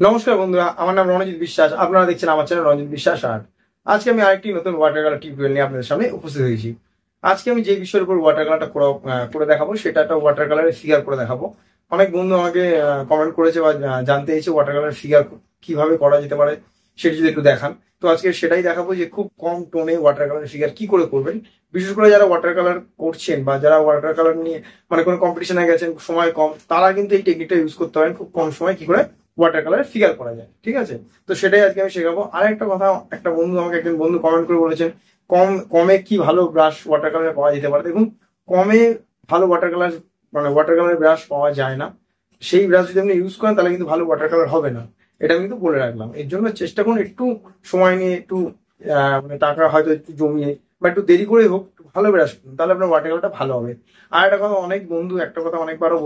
নমস্কার বন্ধুরা, আমার নাম রণজিৎ বিশ্বাস। আপনারা দেখছেন আমার চ্যানেল রণজিৎ বিশ্বাস আর্ট। আজকে আমি আরেকটি নতুন ওয়াটার কালার টিউটোরিয়াল নিয়ে আপনাদের সামনে উপস্থিত হয়েছি। আজকে আমি যে বিষয়ের উপর ওয়াটার কালারটা করে দেখাবো সেটা একটা ওয়াটার কালারের ফিগার করে দেখাবো। অনেক বন্ধু আমাকে কমেন্ট করেছে বা জানতে চেয়েছে ওয়াটার কালারের ফিগার কিভাবে করা যেতে পারে, সেটা যদি একটু দেখান। তো আজকে সেটাই দেখাবো যে খুব কম টোনে ওয়াটার কালারের ফিগার কি করে করবেন। বিশেষ করে যারা ওয়াটার কালার করছেন বা যারা ওয়াটার কালার নিয়ে মানে কোনো কম্পিটিশনে গেছেন, সময় কম, তারা কিন্তু এই টেকনিকটা ইউজ করতে পারেন খুব কম সময় কি করে ওয়াটার কালারের ফিগার করা যায়। ঠিক আছে, তো সেটাই আজকে আমি শেখাবো। আর একটা কথা, একটা বন্ধু আমাকে, একজন বন্ধু কমেন্ট করে বলেছেন কমে কি ভালো ব্রাশ ওয়াটার কালারে পাওয়া যেতে পারে। দেখুন, কমে ভালো ওয়াটার কালার মানে ওয়াটার কালারের ব্রাশ পাওয়া যায় না। সেই ব্রাশ যদি আপনি ইউজ করেন তাহলে কিন্তু ভালো ওয়াটার কালার হবে না। এটা আমি কিন্তু বলে রাখলাম। এর জন্য চেষ্টা করুন একটু সময় নিয়ে, একটু মানে টাকা হয়তো একটু জমিয়ে বা একটু দেরি করে হোক একটু ভালো ব্রাশ করুন, তাহলে আপনার ওয়াটার কালারটা ভালো হবে। আর একটা কথা, অনেক বন্ধু একটা কথা অনেকবারও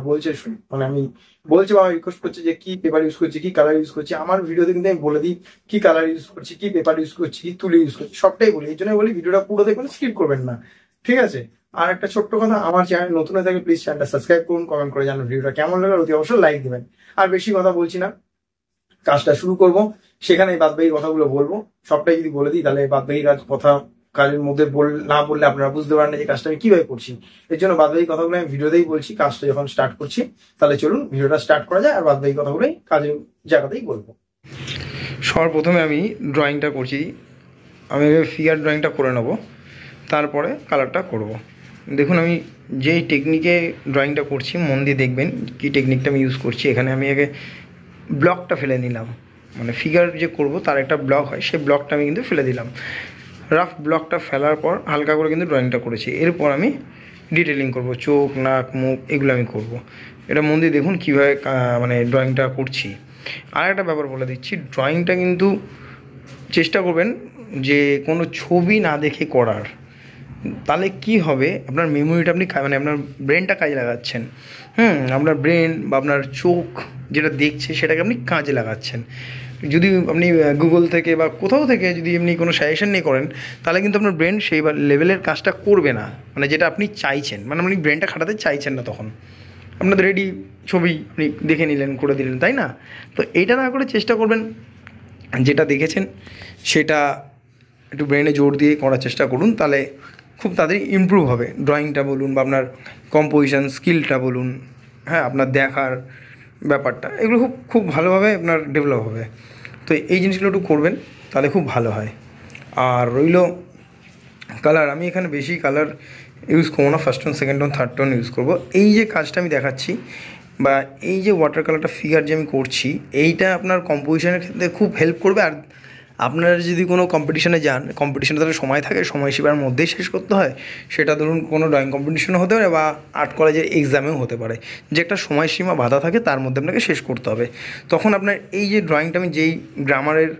বলছে, মানে আমি বলছি বা আমি রিকোয়েস্ট করছি যে কি পেপার ইউজ করছি, কি কালার ইউজ করছি। আমার ভিডিওতে কিন্তু আমি বলে দিই কি কালার ইউজ করছি, কি পেপার ইউজ করছি, কি তুলি ইউজ করছি, সবটাই বলি। এই জন্য বলি ভিডিওটা পুরো দেখবেন, স্কিপ করবেন না। ঠিক আছে। আর একটা ছোট্ট কথা, আমার চ্যানেল নতুন হয়ে থাকে প্লিজ চ্যানেলটা সাবস্ক্রাইব করুন, কমেন্ট করে জানান ভিডিওটা কেমন লাগে, অতি অবশ্যই লাইক দিবেন। আর বেশি কথা বলছি না, কাজটা শুরু করব। সেখানে বাদবাকি কথাগুলো বলবো। সবটাই যদি বলে দিই তাহলে বাদবাকি কাজের মধ্যে না বললে আপনারা বুঝতে পারেন না যে কাজটা আমি কিভাবে করছি। এর জন্য বাদবাকি কথাগুলো আমি ভিডিওতেই বলছি। কাজটা যখন স্টার্ট করছি, তাহলে চলুন ভিডিওটা স্টার্ট করা যায়, আর বাদবাকি কথাগুলোই কাজের জায়গাতেই বলবো। সবার প্রথমে আমি ড্রয়িংটা করছি। আমি ফিগার ড্রয়িংটা করে নেব, তারপরে কালারটা করব। দেখুন, আমি যেই টেকনিকে ড্রয়িংটা করছি মন দিয়ে দেখবেন কি টেকনিকটা আমি ইউজ করছি। এখানে আমি আগে ব্লকটা ফেলে নিলাম, মানে ফিগার যে করব তার একটা ব্লক হয়, সেই ব্লকটা আমি কিন্তু ফেলে দিলাম। রাফ ব্লকটা ফেলার পর হালকা করে কিন্তু ড্রয়িংটা করেছি। এরপর আমি ডিটেলিং করব, চোখ, নাক, মুখ এগুলো আমি করব। এটা মন দিয়ে দেখুন কীভাবে মানে ড্রয়িংটা করছি। আর একটা ব্যাপার বলে দিচ্ছি, ড্রয়িংটা কিন্তু চেষ্টা করবেন যে কোনো ছবি না দেখে করার। তাহলে কি হবে, আপনার মেমোরিটা আপনি মানে আপনার ব্রেনটা কাজে লাগাচ্ছেন। আপনার ব্রেন বা আপনার চোখ যেটা দেখছে সেটাকে আপনি কাজে লাগাচ্ছেন। যদি আপনি গুগল থেকে বা কোথাও থেকে যদি এমনি কোনো সাজেশন নিয়ে করেন, তাহলে কিন্তু আপনার ব্রেন সেই লেভেলের কাজটা করবে না, মানে যেটা আপনি চাইছেন, মানে আপনি ব্রেনটা খাটাতে চাইছেন না। তখন আপনার রেডি ছবি আপনি দেখে নিলেন, করে দিলেন, তাই না? তো এইটা না করে চেষ্টা করবেন যেটা দেখেছেন সেটা একটু ব্রেনে জোর দিয়ে করার চেষ্টা করুন। তাহলে খুব তাড়াতাড়ি ইমপ্রুভ হবে ড্রয়িংটা বলুন বা আপনার কম্পোজিশন স্কিলটা বলুন, হ্যাঁ, আপনার দেখার ব্যাপারটা, এগুলো খুব খুব ভালোভাবে আপনার ডেভেলপ হবে। তো এই জিনিসগুলো একটু করবেন, তাহলে খুব ভালো হয়। আর রইল কালার, আমি এখানে বেশি কালার ইউজ করবো না, first tone, second tone, third tone use করবো। এই যে কাজটা আমি দেখাচ্ছি বা এই যে ওয়াটার কালারটা ফিগার যে আমি করছি, এইটা আপনার কম্পোজিশনের ক্ষেত্রে খুব হেল্প করবে। আর আপনারা যদি কোনো কম্পিটিশনে যান, কম্পিটিশনে তাহলে সময় থাকে, সময়সীমার মধ্যেই শেষ করতে হয়। সেটা ধরুন কোনো ড্রয়িং কম্পিটিশনও হতে পারে বা আর্ট কলেজের এক্সামেও হতে পারে, যে একটা সময়সীমা বাধা থাকে, তার মধ্যে আপনাকে শেষ করতে হবে। তখন আপনার এই যে ড্রয়িংটা আমি যেই গ্রামারের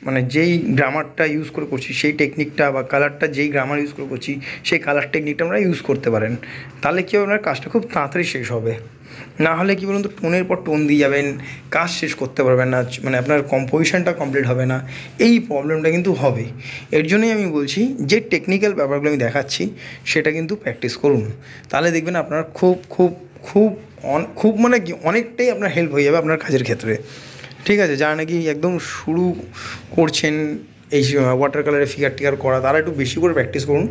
মানে যেই গ্রামারটা ইউজ করে করছি, সেই টেকনিকটা বা কালারটা যেই গ্রামার ইউজ করে করছি, সেই কালার টেকনিকটা আমরা ইউজ করতে পারেন। তাহলে কী হবে, আপনার কাজটা খুব তাড়াতাড়ি শেষ হবে। না হলে কী বলুন তো, টোনের পর টোন দিয়ে যাবেন, কাজ শেষ করতে পারবেন না, মানে আপনার কম্পোজিশনটা কমপ্লিট হবে না। এই প্রবলেমটা কিন্তু হবে। এর জন্যই আমি বলছি যে টেকনিক্যাল ব্যাপারগুলো আমি দেখাচ্ছি সেটা কিন্তু প্র্যাকটিস করুন। তাহলে দেখবেন আপনার খুব খুব খুব খুব মানে কি অনেকটাই আপনার হেল্প হয়ে যাবে আপনার কাজের ক্ষেত্রে। ঠিক আছে, যারা নাকি একদম শুরু করছেন এই ওয়াটার কালারের ফিগার টিগার করা, তারা একটু বেশি করে প্র্যাকটিস করুন।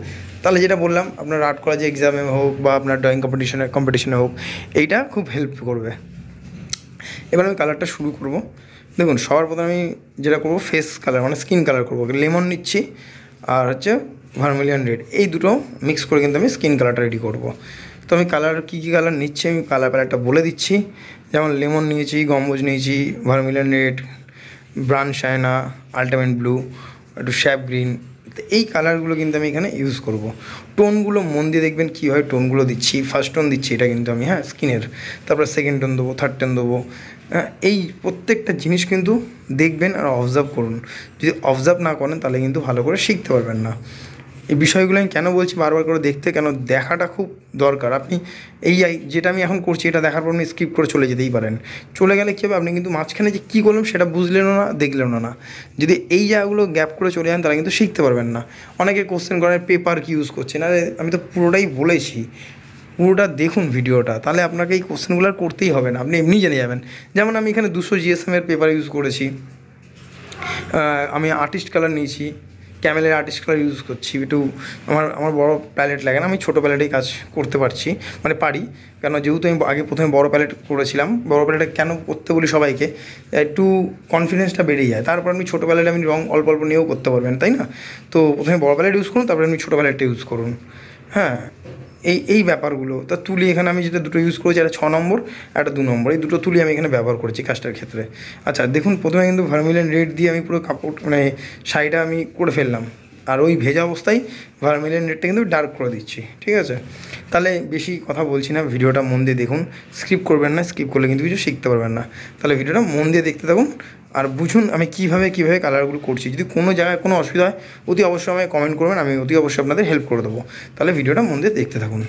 তাহলে যেটা বললাম, আপনার আর্ট কলেজে এক্সামে হোক বা আপনার ড্রয়িং কম্পিটিশনে হোক, এইটা খুব হেল্প করবে। এবার আমি কালারটা শুরু করব। দেখুন, সবার প্রথমে আমি যেটা করবো ফেস কালার মানে স্কিন কালার করবো। লেমন নিচ্ছি আর হচ্ছে ভার্মিলিয়ন রেড, এই দুটো মিক্স করে কিন্তু আমি স্কিন কালারটা রেডি করব। তো আমি কালার কী কী কালার নিচ্ছি আমি কালার প্যালেটটা বলে দিচ্ছি। যেমন লেমন নিয়েছি, গম্বুজ নিয়েছি, vermilion red, brown sienna, ultimate blue, একটু শ্যাপ গ্রিন। তো এই কালারগুলো কিন্তু আমি এখানে ইউজ করব। টোনগুলো মন দিয়ে দেখবেন কীভাবে টোনগুলো দিচ্ছি। ফার্স্ট টোন দিচ্ছি এটা কিন্তু আমি, হ্যাঁ, স্কিনের। তারপরে সেকেন্ড টোন দেবো, থার্ড টোন দেবো। এই প্রত্যেকটা জিনিস কিন্তু দেখবেন আর অবজার্ভ করুন। যদি অবজার্ভ না করেন তাহলে কিন্তু ভালো করে শিখতে পারবেন না। এই বিষয়গুলো আমি কেন বলছি বারবার করে দেখতে, কেন দেখাটা খুব দরকার। আপনি যেটা আমি এখন করছি এটা দেখার পর আপনি স্কিপ করে চলে যেতেই পারেন। চলে গেলে কী হবে, আপনি কিন্তু মাঝখানে যে কী করলাম সেটা বুঝলেনও না, দেখলেনও না। যদি এই জায়গাগুলো গ্যাপ করে চলে যান তাহলে কিন্তু শিখতে পারবেন না। অনেকে কোশ্চেন করেন পেপার কি ইউজ করছেন, আরে আমি তো পুরোটাই বলেছি। পুরোটা দেখুন ভিডিওটা, তাহলে আপনাকে এই কোশ্চেনগুলো আর করতেই হবে না, আপনি এমনি জেনে যাবেন। যেমন আমি এখানে 200 জিএসএমের পেপার ইউজ করেছি, আমি আর্টিস্ট কালার নিয়েছি, ক্যামেলের আর্টিস্ট কালার ইউজ করছি। একটু আমার বড় প্যালেট লাগে না, আমি ছোটো প্যালেটেই কাজ করতে পারছি, মানে পারি। কেন যেহেতু আমি আগে প্রথমে বড় প্যালেট করেছিলাম, বড় প্যালেটে কেন করতে বলি সবাইকে, একটু কনফিডেন্সটা বেড়ে যায়। তারপর আপনি ছোটো প্যালেটে আপনি রং অল্প অল্প নিয়েও করতে পারবেন, তাই না? তো প্রথমে বড় প্যালেট ইউজ করুন, তারপরে আপনি ছোটো প্যালেটটা ইউজ করুন। হ্যাঁ, এই ব্যাপারগুলো। তা তুলি এখানে আমি যেটা দুটো ইউজ করেছি, একটা 6 নম্বর, একটা 2 নম্বর, এই দুটো তুলি আমি এখানে ব্যবহার করেছি কাজটার ক্ষেত্রে। আচ্ছা দেখুন, প্রথমে কিন্তু ভার্মিলিন রেড দিয়ে আমি পুরো কাপড় মানে শাড়িটা আমি করে ফেললাম, আর ওই ভেজা অবস্থায় ভার্মিলিন রেডটা কিন্তু ডার্ক করে দিচ্ছি, ঠিক আছে? তাহলে বেশি কথা বলছি না, ভিডিওটা মন দিয়ে দেখুন, স্কিপ করবেন না, স্কিপ করলে কিন্তু কিছু শিখতে পারবেন না। তাহলে ভিডিওটা মন দিয়ে দেখতে থাকুন আর বুঝুন আমি কীভাবে কালারগুলো করছি। যদি কোনো জায়গায় কোনো অসুবিধা হয় অতি অবশ্যই আমায় কমেন্ট করবেন, আমি অতি অবশ্যই আপনাদের হেল্প করে দেবো। তাহলে ভিডিওটা মন দিয়ে দেখতে থাকুন।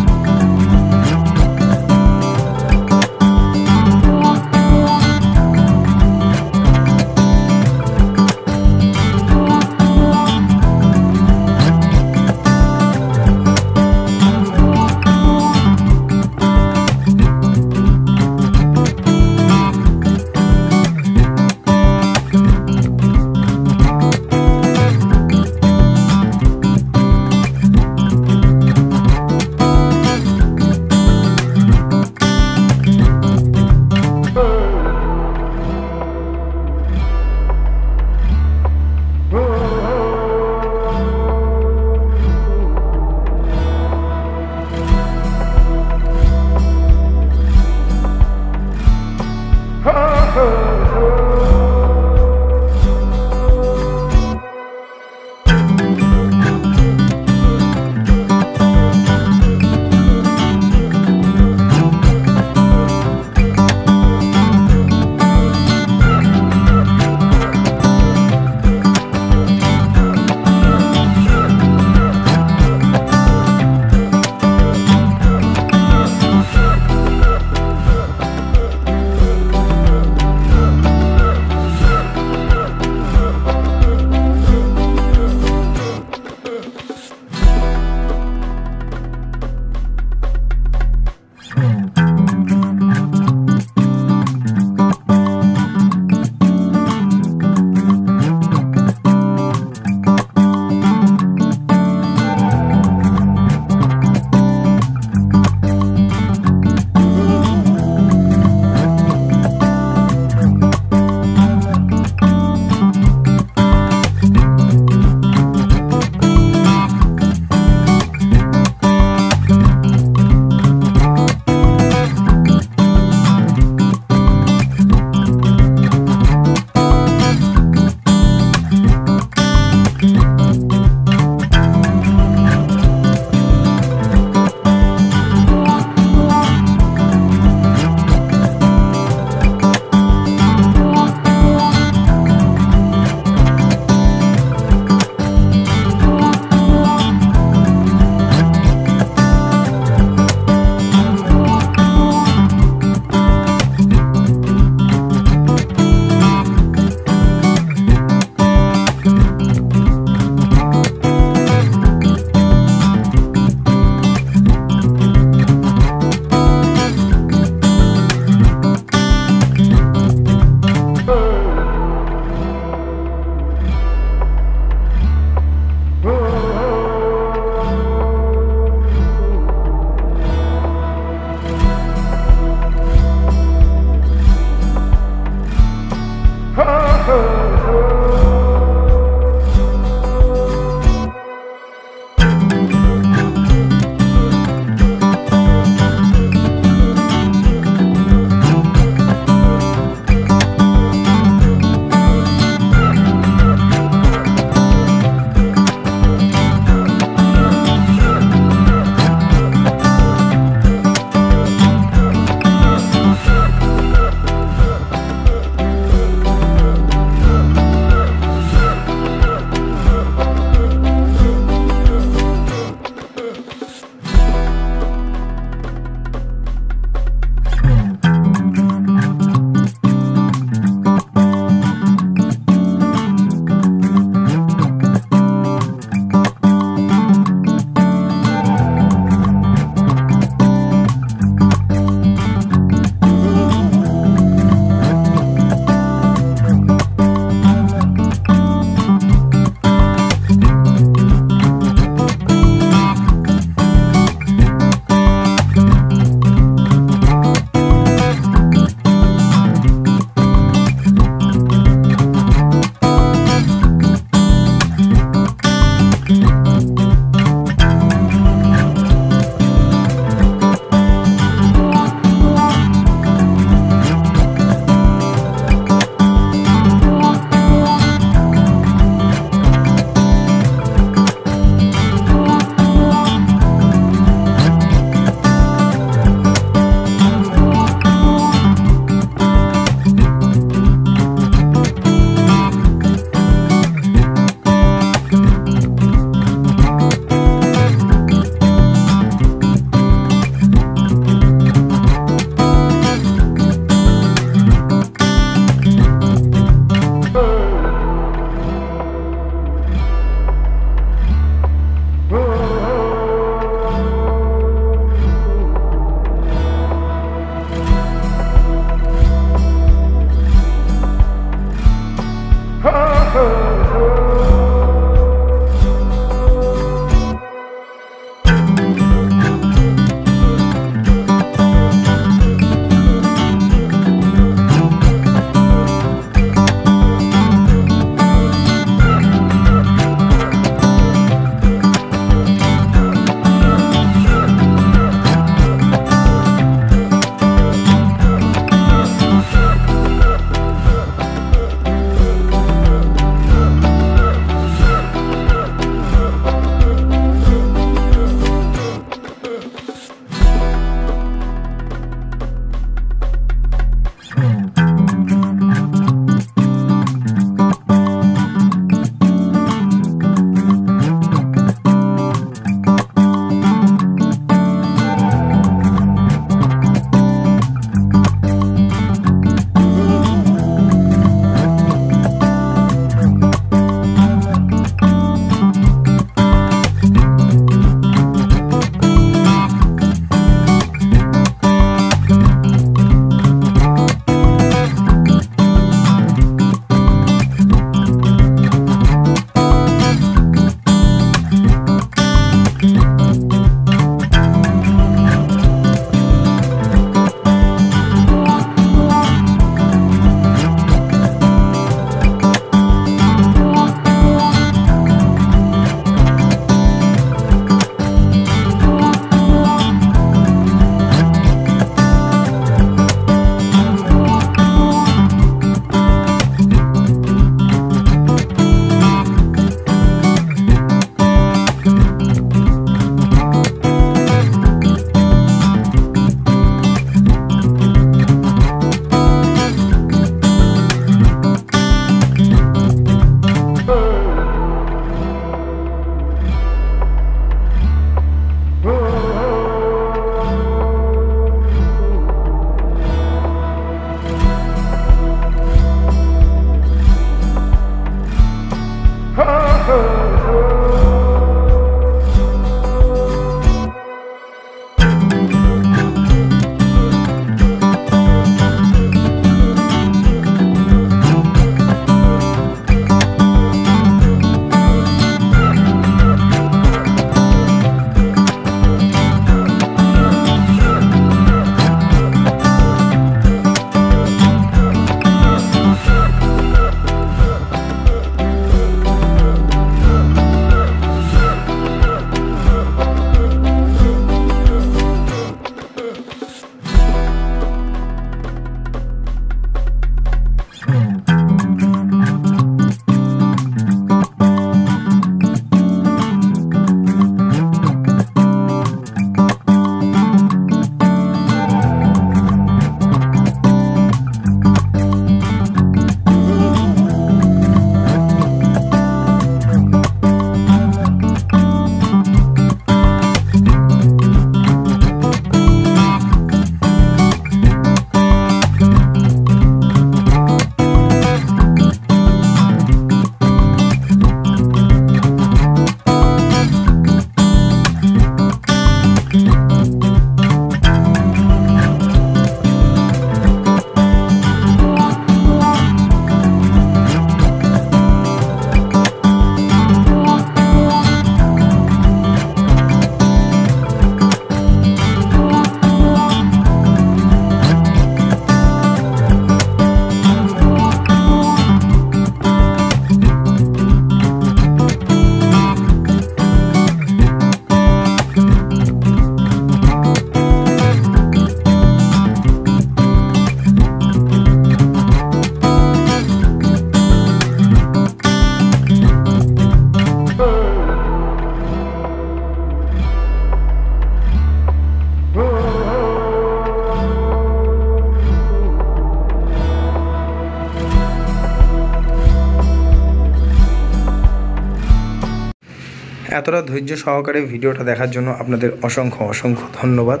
এতটা ধৈর্য সহকারে ভিডিওটা দেখার জন্য আপনাদের অসংখ্য অসংখ্য ধন্যবাদ।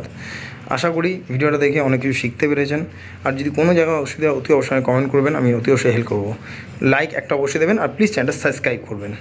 আশা করি ভিডিওটা দেখে অনেক কিছু শিখতে পেরেছেন। আর যদি কোনো জায়গায় অসুবিধা অতি অবশ্যই কমেন্ট করবেন, আমি অতি অবশ্যই হেল্প করবো। লাইক একটা অবশ্যই দেবেন আর প্লিজ চ্যানেলটা সাবস্ক্রাইব করবেন।